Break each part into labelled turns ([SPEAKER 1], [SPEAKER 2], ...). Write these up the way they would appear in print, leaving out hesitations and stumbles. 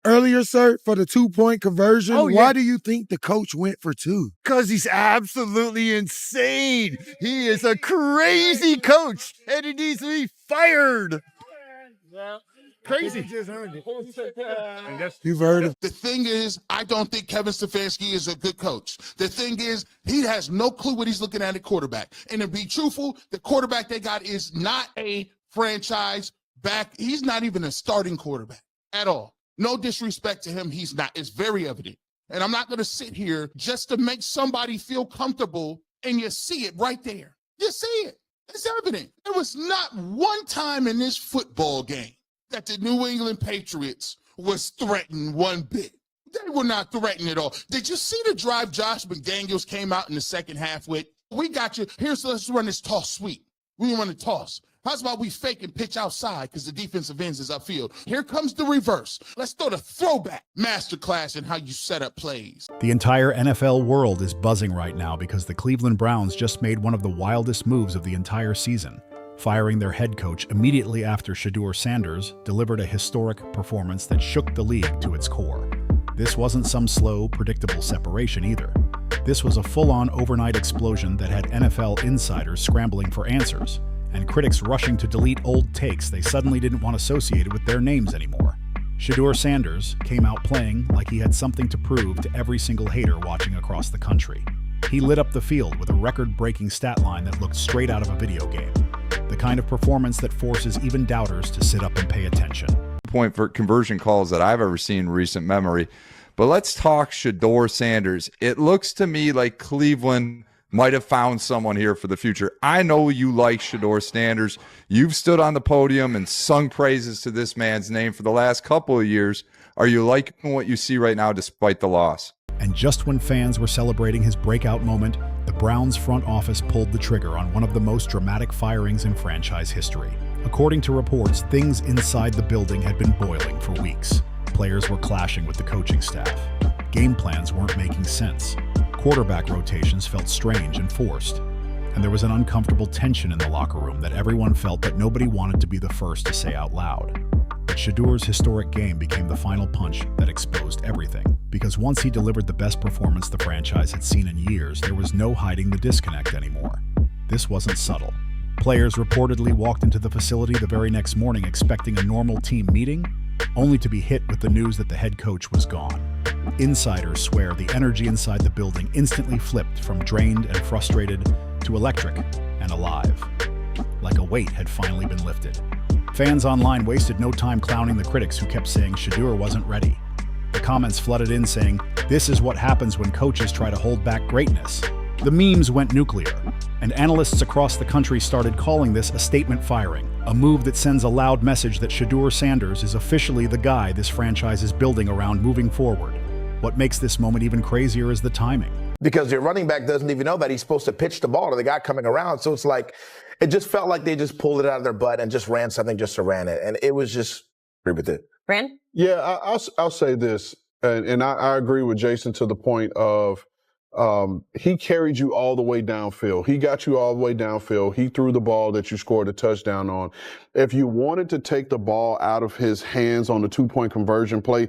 [SPEAKER 1] Earlier, sir, for the 2-point conversion,
[SPEAKER 2] Oh, yeah.
[SPEAKER 1] why do you think the coach went for 2?
[SPEAKER 2] Because he's absolutely insane. He is a crazy coach, and he needs to be fired. Crazy.
[SPEAKER 1] You've heard of.
[SPEAKER 3] The thing is, I don't think Kevin Stefanski is a good coach. The thing is, he has no clue what he's looking at quarterback. And to be truthful, the quarterback they got is not a franchise back. He's not even a starting quarterback at all. No disrespect to him, he's not. It's very evident. And I'm not going to sit here just to make somebody feel comfortable, and you see it right there. You see it. It's evident. There was not one time in this football game that the New England Patriots was threatened one bit. They were not threatened at all. Did you see the drive Josh McDaniels came out in the second half with? We got you. Let's run this toss sweep. We run a toss. How's about we fake and pitch outside because the defensive ends is upfield? Here comes the reverse. Let's throw the throwback masterclass in how you set up plays.
[SPEAKER 4] The entire NFL world is buzzing right now because the Cleveland Browns just made one of the wildest moves of the entire season, firing their head coach immediately after Shedeur Sanders delivered a historic performance that shook the league to its core. This wasn't some slow, predictable separation either. This was a full-on overnight explosion that had NFL insiders scrambling for answers, and critics rushing to delete old takes they suddenly didn't want associated with their names anymore. Shedeur Sanders came out playing like he had something to prove to every single hater watching across the country. He lit up the field with a record-breaking stat line that looked straight out of a video game. The kind of performance that forces even doubters to sit up and pay attention.
[SPEAKER 5] Point for conversion calls that I've ever seen in recent memory. But let's talk Shedeur Sanders. It looks to me like Cleveland might have found someone here for the future. I know you like Shedeur Sanders. You've stood on the podium and sung praises to this man's name for the last couple of years. Are you liking what you see right now despite the loss?
[SPEAKER 4] And just when fans were celebrating his breakout moment, the Browns front office pulled the trigger on one of the most dramatic firings in franchise history. According to reports, things inside the building had been boiling for weeks. Players were clashing with the coaching staff. Game plans weren't making sense. Quarterback rotations felt strange and forced. And there was an uncomfortable tension in the locker room that everyone felt that nobody wanted to be the first to say out loud. But Shedeur's historic game became the final punch that exposed everything. Because once he delivered the best performance the franchise had seen in years, there was no hiding the disconnect anymore. This wasn't subtle. Players reportedly walked into the facility the very next morning expecting a normal team meeting, only to be hit with the news that the head coach was gone. Insiders swear the energy inside the building instantly flipped from drained and frustrated to electric and alive, like a weight had finally been lifted. Fans online wasted no time clowning the critics who kept saying Shedeur wasn't ready. The comments flooded in saying, "This is what happens when coaches try to hold back greatness." The memes went nuclear, and analysts across the country started calling this a statement firing, a move that sends a loud message that Shedeur Sanders is officially the guy this franchise is building around moving forward. What makes this moment even crazier is the timing.
[SPEAKER 6] Because your running back doesn't even know that he's supposed to pitch the ball to the guy coming around. So it's like, it just felt like they just pulled it out of their butt and just ran something just to ran it. And it was just, agree with it.
[SPEAKER 7] Brand?
[SPEAKER 8] Yeah, I'll say this, and I agree with Jason to the point of he carried you all the way downfield. He got you all the way downfield. He threw the ball that you scored a touchdown on. If you wanted to take the ball out of his hands on the 2-point conversion play,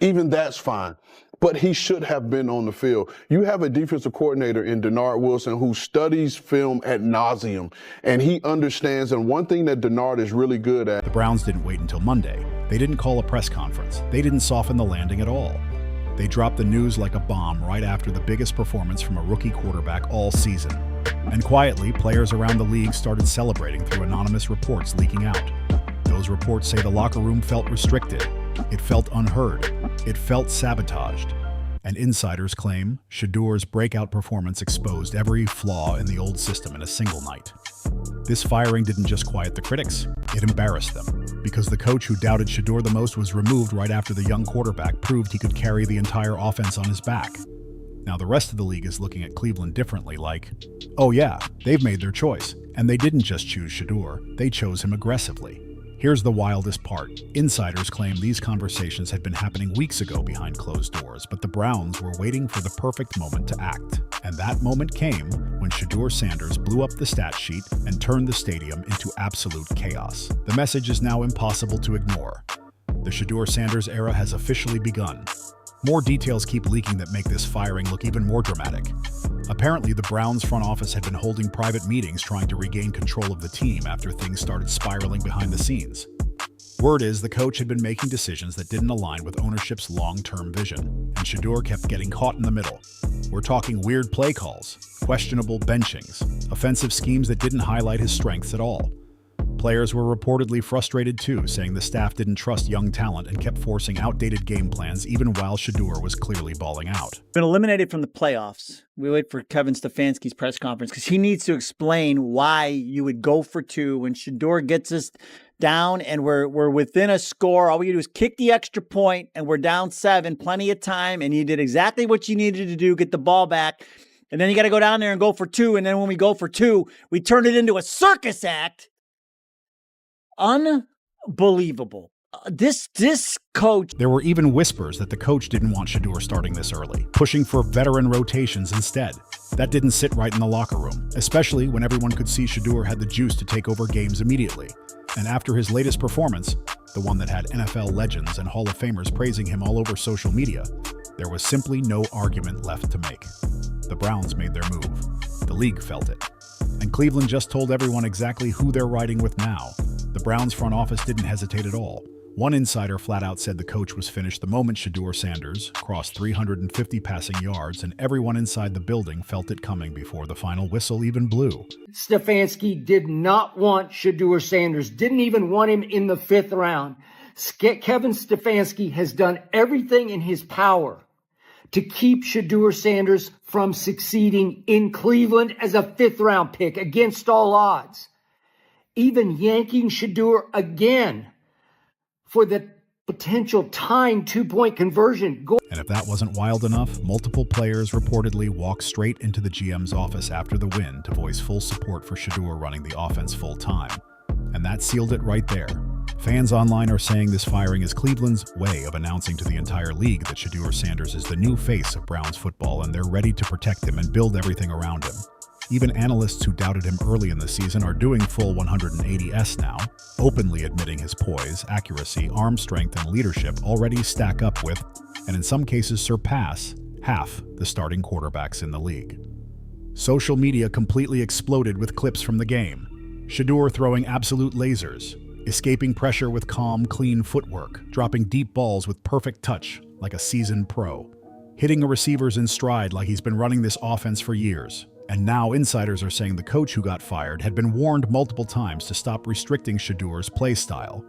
[SPEAKER 8] even that's fine. But he should have been on the field. You have a defensive coordinator in Denard Wilson who studies film ad nauseum, and he understands. And one thing that Denard is really good at.
[SPEAKER 4] The Browns didn't wait until Monday. They didn't call a press conference. They didn't soften the landing at all. They dropped the news like a bomb right after the biggest performance from a rookie quarterback all season. And quietly, players around the league started celebrating through anonymous reports leaking out. Those reports say the locker room felt restricted. It felt unheard. It felt sabotaged. And insiders claim Shedeur's breakout performance exposed every flaw in the old system in a single night. This firing didn't just quiet the critics, it embarrassed them, because the coach who doubted Shedeur the most was removed right after the young quarterback proved he could carry the entire offense on his back. Now the rest of the league is looking at Cleveland differently, like, oh yeah, they've made their choice, and they didn't just choose Shedeur, they chose him aggressively. Here's the wildest part. Insiders claim these conversations had been happening weeks ago behind closed doors, but the Browns were waiting for the perfect moment to act. And that moment came when Shedeur Sanders blew up the stat sheet and turned the stadium into absolute chaos. The message is now impossible to ignore. The Shedeur Sanders era has officially begun. More details keep leaking that make this firing look even more dramatic. Apparently, the Browns front office had been holding private meetings trying to regain control of the team after things started spiraling behind the scenes. Word is the coach had been making decisions that didn't align with ownership's long-term vision, and Shedeur kept getting caught in the middle. We're talking weird play calls, questionable benchings, offensive schemes that didn't highlight his strengths at all. Players were reportedly frustrated too, saying the staff didn't trust young talent and kept forcing outdated game plans even while Shedeur was clearly balling out.
[SPEAKER 7] Been eliminated from the playoffs. We wait for Kevin Stefanski's press conference because he needs to explain why you would go for two when Shedeur gets us down and we're within a score. All we do is kick the extra point and we're down 7, plenty of time, and you did exactly what you needed to do, get the ball back. And then you got to go down there and go for 2. And then when we go for 2, we turn it into a circus act. Unbelievable. This coach.
[SPEAKER 4] There were even whispers that the coach didn't want Shedeur starting this early, pushing for veteran rotations instead. That didn't sit right in the locker room, especially when everyone could see Shedeur had the juice to take over games immediately. And after his latest performance, the one that had NFL legends and Hall of Famers praising him all over social media, there was simply no argument left to make. The Browns made their move. The league felt it. And Cleveland just told everyone exactly who they're riding with now. The Browns front office didn't hesitate at all. One insider flat out said the coach was finished the moment Shedeur Sanders crossed 350 passing yards, and everyone inside the building felt it coming before the final whistle even blew.
[SPEAKER 9] Stefanski did not want Shedeur Sanders, didn't even want him in the 5th round. Kevin Stefanski has done everything in his power to keep Shedeur Sanders from succeeding in Cleveland as a 5th round pick against all odds. Even yanking Shedeur again for the potential tying 2-point conversion.
[SPEAKER 4] And if that wasn't wild enough, multiple players reportedly walked straight into the GM's office after the win to voice full support for Shedeur running the offense full time. And that sealed it right there. Fans online are saying this firing is Cleveland's way of announcing to the entire league that Shedeur Sanders is the new face of Browns football, and they're ready to protect him and build everything around him. Even analysts who doubted him early in the season are doing full 180s now, openly admitting his poise, accuracy, arm strength, and leadership already stack up with, and in some cases surpass, half the starting quarterbacks in the league. Social media completely exploded with clips from the game. Shedeur throwing absolute lasers, escaping pressure with calm, clean footwork, dropping deep balls with perfect touch like a seasoned pro, hitting a receivers in stride like he's been running this offense for years. And now insiders are saying the coach who got fired had been warned multiple times to stop restricting Shedeur's play style.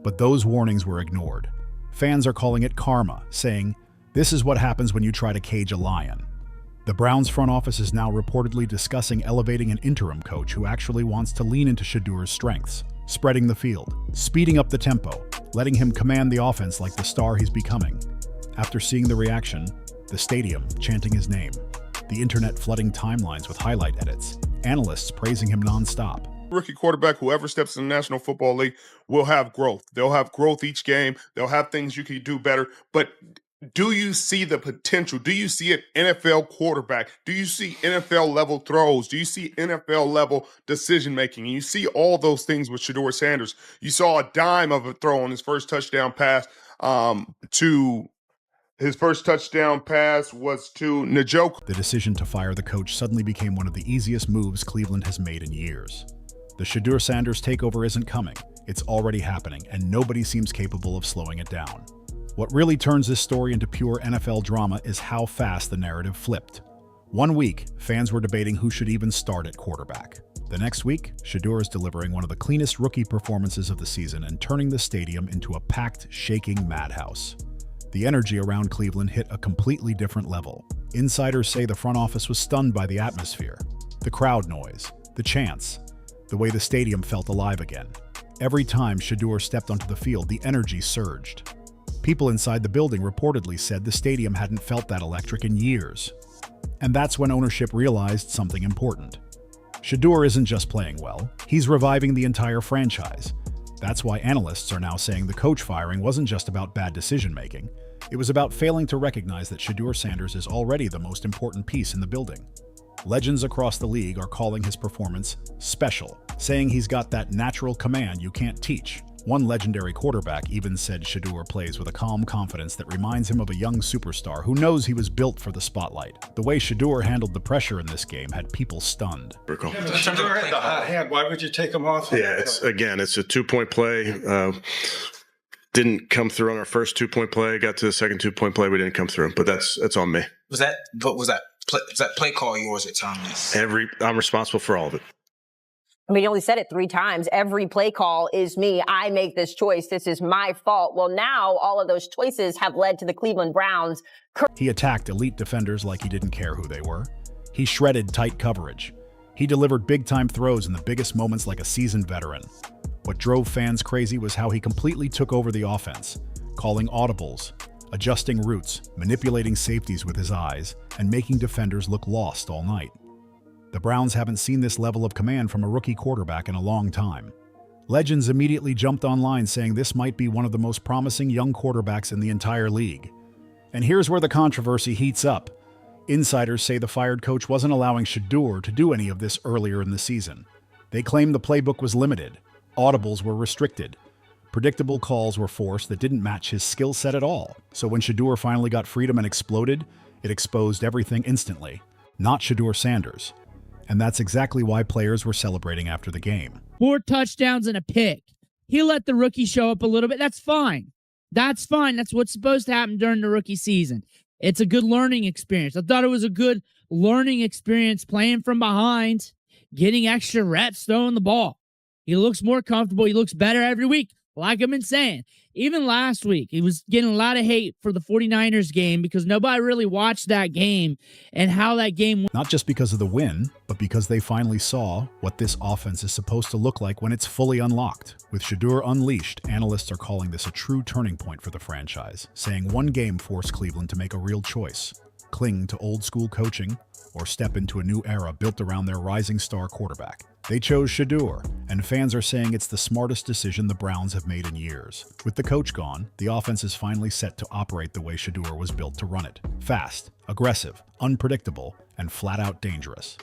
[SPEAKER 4] But those warnings were ignored. Fans are calling it karma, saying, "This is what happens when you try to cage a lion." The Browns front office is now reportedly discussing elevating an interim coach who actually wants to lean into Shedeur's strengths, spreading the field, speeding up the tempo, letting him command the offense like the star he's becoming. After seeing the reaction, the stadium chanting his name, the internet flooding timelines with highlight edits, analysts praising him nonstop.
[SPEAKER 10] Rookie quarterback, whoever steps in the National Football League, will have growth. They'll have growth each game. They'll have things you can do better. But do you see the potential? Do you see an NFL quarterback? Do you see NFL level throws? Do you see NFL level decision making? And you see all those things with Shedeur Sanders. You saw a dime of a throw on his first touchdown pass His first touchdown pass was to Njoku.
[SPEAKER 4] The decision to fire the coach suddenly became one of the easiest moves Cleveland has made in years. The Shedeur Sanders takeover isn't coming. It's already happening, and nobody seems capable of slowing it down. What really turns this story into pure NFL drama is how fast the narrative flipped. One week, fans were debating who should even start at quarterback. The next week, Shedeur is delivering one of the cleanest rookie performances of the season and turning the stadium into a packed, shaking madhouse. The energy around Cleveland hit a completely different level. Insiders say the front office was stunned by the atmosphere, the crowd noise, the chants, the way the stadium felt alive again. Every time Shedeur stepped onto the field, the energy surged. People inside the building reportedly said the stadium hadn't felt that electric in years. And that's when ownership realized something important. Shedeur isn't just playing well, he's reviving the entire franchise. That's why analysts are now saying the coach firing wasn't just about bad decision-making. It was about failing to recognize that Shedeur Sanders is already the most important piece in the building. Legends across the league are calling his performance special, saying he's got that natural command you can't teach, One legendary quarterback even said Shedeur plays with a calm confidence that reminds him of a young superstar who knows he was built for the spotlight. The way Shedeur handled the pressure in this game had people stunned.
[SPEAKER 11] Shedeur had the hot hand. Why would you take him off?
[SPEAKER 12] Yeah, it's a 2-point play. Didn't come through on our first 2-point play. Got to the second 2-point play. We didn't come through, but that's on me.
[SPEAKER 13] Was that play call yours at times?
[SPEAKER 12] I'm responsible for all of it.
[SPEAKER 14] I mean, he only said it 3 times. Every play call is me. I make this choice. This is my fault. Well, now all of those choices have led to the Cleveland Browns.
[SPEAKER 4] He attacked elite defenders like he didn't care who they were. He shredded tight coverage. He delivered big-time throws in the biggest moments like a seasoned veteran. What drove fans crazy was how he completely took over the offense, calling audibles, adjusting routes, manipulating safeties with his eyes, and making defenders look lost all night. The Browns haven't seen this level of command from a rookie quarterback in a long time. Legends immediately jumped online saying this might be one of the most promising young quarterbacks in the entire league. And here's where the controversy heats up. Insiders say the fired coach wasn't allowing Shedeur to do any of this earlier in the season. They claim the playbook was limited, audibles were restricted, predictable calls were forced that didn't match his skill set at all. So when Shedeur finally got freedom and exploded, it exposed everything instantly. Not Shedeur Sanders. And that's exactly why players were celebrating after the game.
[SPEAKER 15] 4 touchdowns and a pick. He let the rookie show up a little bit. That's fine. That's fine. That's what's supposed to happen during the rookie season. It's a good learning experience. I thought it was a good learning experience playing from behind, getting extra reps, throwing the ball. He looks more comfortable. He looks better every week. Like I've been saying, even last week, he was getting a lot of hate for the 49ers game because nobody really watched that game and how that game went.
[SPEAKER 4] Not just because of the win, but because they finally saw what this offense is supposed to look like when it's fully unlocked. With Shedeur unleashed, analysts are calling this a true turning point for the franchise, saying one game forced Cleveland to make a real choice: cling to old-school coaching or step into a new era built around their rising star quarterback. They chose Shedeur, and fans are saying it's the smartest decision the Browns have made in years. With the coach gone, the offense is finally set to operate the way Shedeur was built to run it: fast, aggressive, unpredictable, and flat-out dangerous.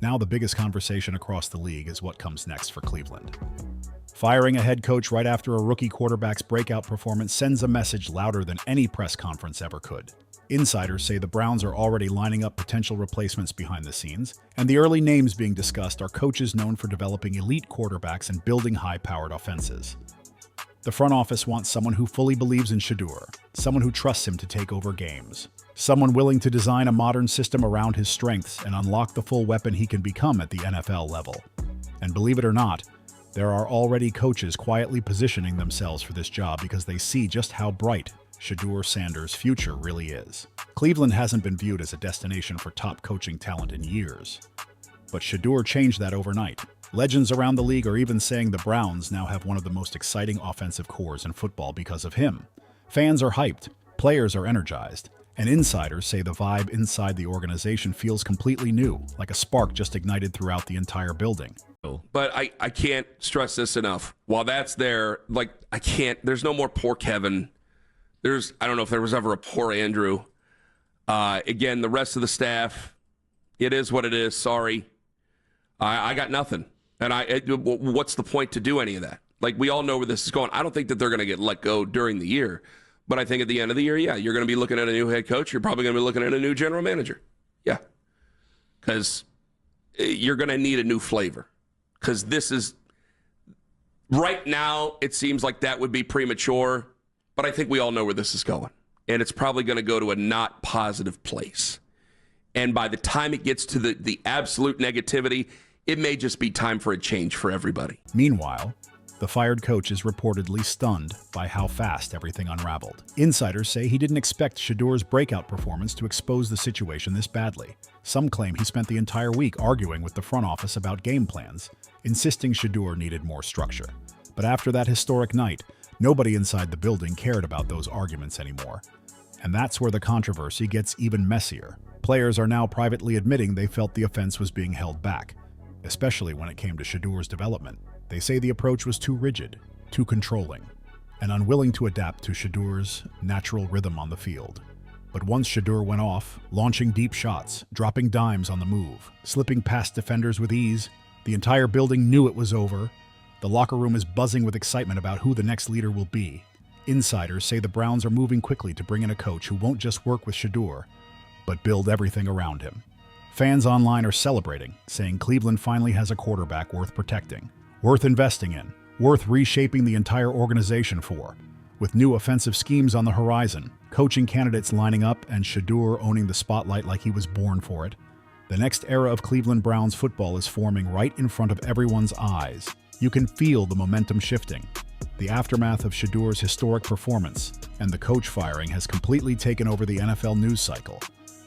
[SPEAKER 4] Now the biggest conversation across the league is what comes next for Cleveland. Firing a head coach right after a rookie quarterback's breakout performance sends a message louder than any press conference ever could. Insiders say the Browns are already lining up potential replacements behind the scenes, and the early names being discussed are coaches known for developing elite quarterbacks and building high-powered offenses. The front office wants someone who fully believes in Shedeur, someone who trusts him to take over games, someone willing to design a modern system around his strengths and unlock the full weapon he can become at the NFL level. And believe it or not, there are already coaches quietly positioning themselves for this job because they see just how bright Shedeur Sanders' future really is. Cleveland hasn't been viewed as a destination for top coaching talent in years, but Shedeur changed that overnight. Legends around the league are even saying the Browns now have one of the most exciting offensive cores in football because of him. Fans are hyped, players are energized, and insiders say the vibe inside the organization feels completely new, like a spark just ignited throughout the entire building.
[SPEAKER 16] But I can't stress this enough. While that's there, there's no more poor Kevin. I don't know if there was ever a poor Andrew. Again, the rest of the staff, it is what it is. Sorry. I got nothing. And what's the point to do any of that? Like, we all know where this is going. I don't think that they're going to get let go during the year. But I think at the end of the year, yeah, you're going to be looking at a new head coach. You're probably going to be looking at a new general manager. Yeah. Because you're going to need a new flavor. Because this is, right now, it seems like that would be premature. But I think we all know where this is going. And it's probably going to go to a not positive place. And by the time it gets to the absolute negativity, it may just be time for a change for everybody.
[SPEAKER 4] Meanwhile, the fired coach is reportedly stunned by how fast everything unraveled. Insiders say he didn't expect Shedeur's breakout performance to expose the situation this badly. Some claim he spent the entire week arguing with the front office about game plans, insisting Shedeur needed more structure. But after that historic night, nobody inside the building cared about those arguments anymore. And that's where the controversy gets even messier. Players are now privately admitting they felt the offense was being held back, especially when it came to Shedeur's development. They say the approach was too rigid, too controlling, and unwilling to adapt to Shedeur's natural rhythm on the field. But once Shedeur went off, launching deep shots, dropping dimes on the move, slipping past defenders with ease, the entire building knew it was over. The locker room is buzzing with excitement about who the next leader will be. Insiders say the Browns are moving quickly to bring in a coach who won't just work with Shedeur, but build everything around him. Fans online are celebrating, saying Cleveland finally has a quarterback worth protecting, worth investing in, worth reshaping the entire organization for. With new offensive schemes on the horizon, coaching candidates lining up, and Shedeur owning the spotlight like he was born for it, the next era of Cleveland Browns football is forming right in front of everyone's eyes. You can feel the momentum shifting. The aftermath of Shedeur's historic performance and the coach firing has completely taken over the NFL news cycle.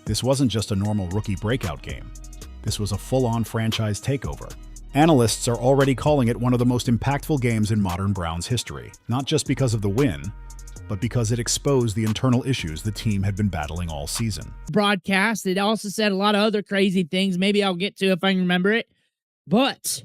[SPEAKER 4] This wasn't just a normal rookie breakout game. This was a full-on franchise takeover. Analysts are already calling it one of the most impactful games in modern Browns history, not just because of the win, but because it exposed the internal issues the team had been battling all season.
[SPEAKER 15] Broadcast, it also said a lot of other crazy things. Maybe I'll get to if I can remember it. But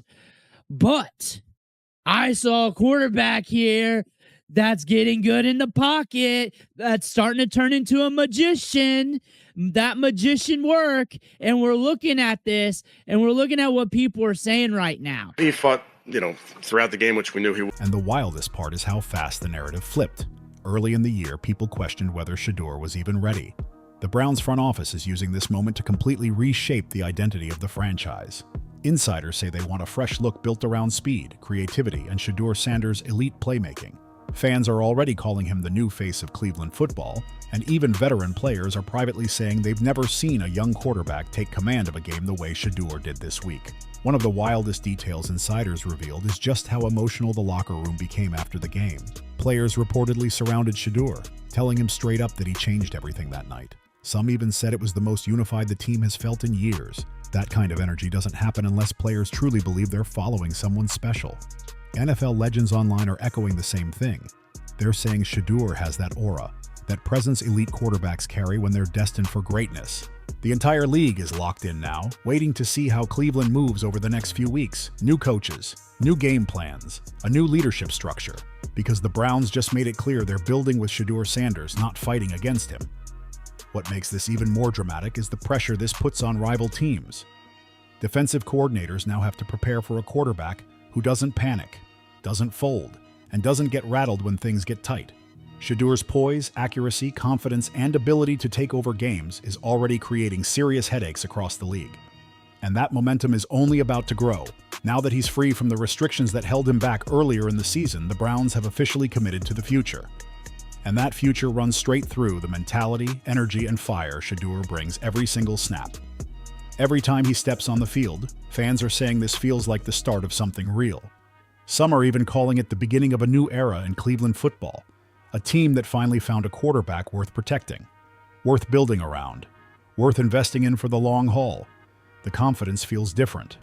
[SPEAKER 15] I saw a quarterback here that's getting good in the pocket, that's starting to turn into a magician. That magician work, and we're looking at this, and we're looking at what people are saying right now.
[SPEAKER 12] He fought, throughout the game, which we knew he would.
[SPEAKER 4] And the wildest part is how fast the narrative flipped. Early in the year, people questioned whether Shedeur was even ready. The Browns front office is using this moment to completely reshape the identity of the franchise. Insiders say they want a fresh look built around speed, creativity, and Shedeur Sanders' elite playmaking. Fans are already calling him the new face of Cleveland football, and even veteran players are privately saying they've never seen a young quarterback take command of a game the way Shedeur did this week. One of the wildest details insiders revealed is just how emotional the locker room became after the game. Players reportedly surrounded Shedeur, telling him straight up that he changed everything that night. Some even said it was the most unified the team has felt in years. That kind of energy doesn't happen unless players truly believe they're following someone special. NFL legends online are echoing the same thing. They're saying Shedeur has that aura, that presence elite quarterbacks carry when they're destined for greatness. The entire league is locked in now, waiting to see how Cleveland moves over the next few weeks. New coaches, new game plans, a new leadership structure, because the Browns just made it clear they're building with Shedeur Sanders, not fighting against him. What makes this even more dramatic is the pressure this puts on rival teams. Defensive coordinators now have to prepare for a quarterback who doesn't panic, doesn't fold, and doesn't get rattled when things get tight. Shedeur's poise, accuracy, confidence, and ability to take over games is already creating serious headaches across the league. And that momentum is only about to grow. Now that he's free from the restrictions that held him back earlier in the season, the Browns have officially committed to the future. And that future runs straight through the mentality, energy, and fire Shedeur brings every single snap. Every time he steps on the field, fans are saying this feels like the start of something real. Some are even calling it the beginning of a new era in Cleveland football, a team that finally found a quarterback worth protecting, worth building around, worth investing in for the long haul. The confidence feels different,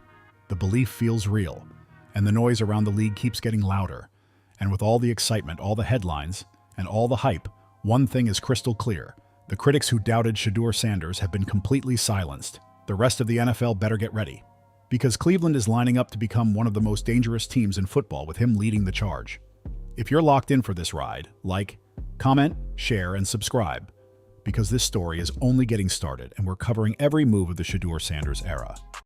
[SPEAKER 4] the belief feels real, and the noise around the league keeps getting louder. And with all the excitement, all the headlines, and all the hype, one thing is crystal clear. The critics who doubted Shedeur Sanders have been completely silenced. The rest of the NFL better get ready, because Cleveland is lining up to become one of the most dangerous teams in football with him leading the charge. If you're locked in for this ride, like, comment, share, and subscribe, because this story is only getting started and we're covering every move of the Shedeur Sanders era.